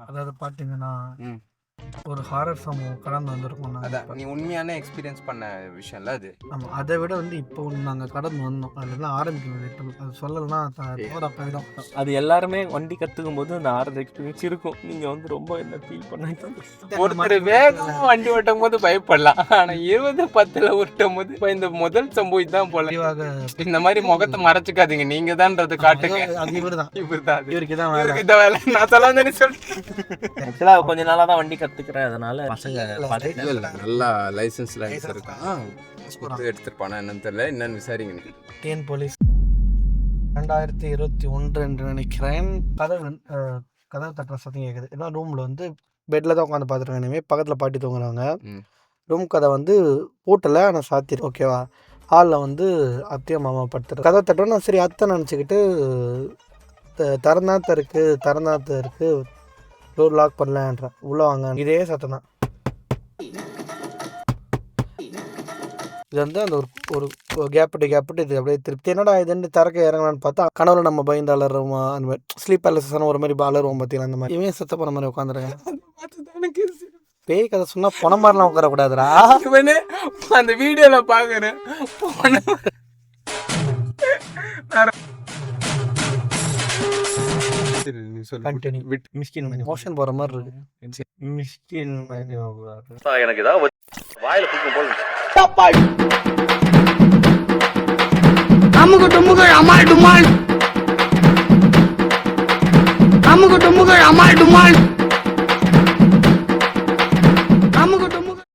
அதாவது பார்த்தீங்கன்னா ம் ஒரு ஹாரர் சம்பவம் கடந்து வந்திருக்கோம் நாங்கள். அதான் நீ உண்மையான எக்ஸ்பீரியன்ஸ் பண்ண விஷயம்ல அது. ஆமாம், அதை விட வந்து இப்போ ஒன்று நாங்கள் கடந்து வந்தோம். அதுலாம் ஆரம்பிக்கணும். அது சொல்லலைன்னா தோதா போயிடும். அது எல்லாருமே வண்டி கற்றுக்கும் போது அந்த ஆறுதல் எக்ஸ்பீரியன்ஸ் இருக்கும். நீங்கள் வந்து ரொம்ப என்ன ஃபீல் பண்ணாங்க. ஒருத்தர் வேகமா வண்டி ஓட்டும் போது பயப்படலாம், ஆனா 20-10 ஓட்டும் போது இப்ப இந்த முதல் சம்பவம் தான் போல. தெளிவாக இந்த மாதிரி முகத்தை மறைச்சுக்காதீங்க, நீங்க தான்றது காட்டுங்க. அது இவர் தான், இவர்தான் அது. இவருக்கு தான் இவருக்கு இந்த வேலை நான் சொல்ல வந்தேன்னு சொல்லிட்டேன். ஆக்சுவலாக கொஞ்ச நாளாக தான் வண்டி கற்றுக்கிறேன். அதனால பசங்க இல்ல இல்ல நல்லா லைசன்ஸ் இருக்கான், எடுத்துருப்பானா என்னன்னு தெரியல, என்னன்னு விசாரிங்க. டிஎன் போலீஸ் 2021 என்று நினைக்கிறேன். கதவு தட்டுற சத்தம் கேட்குது. ஏன்னா ரூமில் வந்து பெட்டில் தான் உட்காந்து பார்த்துருக்கேன். இனிமேல் பக்கத்தில் பாட்டி தூங்குறாங்க. ரூம் கதை வந்து பூட்டலை, ஆனால் சாத்திரு. ஓகேவா, ஹாலில் வந்து அத்தையும் மாமா படுத்துரு. கதவை தட்டுறோம். சரி அத்தை நினச்சிக்கிட்டு திறந்தாத்த இருக்குது டோர் லாக் பண்ணலன்றேன். உள்ளே வாங்க, இதே சத்தம் தான். இது வந்து அந்த ஒரு கேப்பிட்டு இது அப்படியே திருப்தி என்னடா இதுன்னு திறக்க இறங்கலான்னு பார்த்தா கனவுல நம்ம பயந்து அலறுவோம். அந்த மாதிரி ஸ்லீப் பேலஸான ஒரு மாதிரி அலறுவோம் பார்த்தீங்களா, அந்த மாதிரி இவன் செத்த போன மாதிரி உட்காந்துருக்கேன். பேய் கதை சொன்னா போன மாதிரிலாம் உட்காரக்கூடாதுடா. அந்த வீடியோல பாக்குறேன் மோஷன் போற மாதிரி இருக்கு. எனக்கு ஏதாவது வாயில புக்கு போல அமுகு டுமுகள் அமால் டுமால், அமுகு டுமுகள் அமால் டுமால்.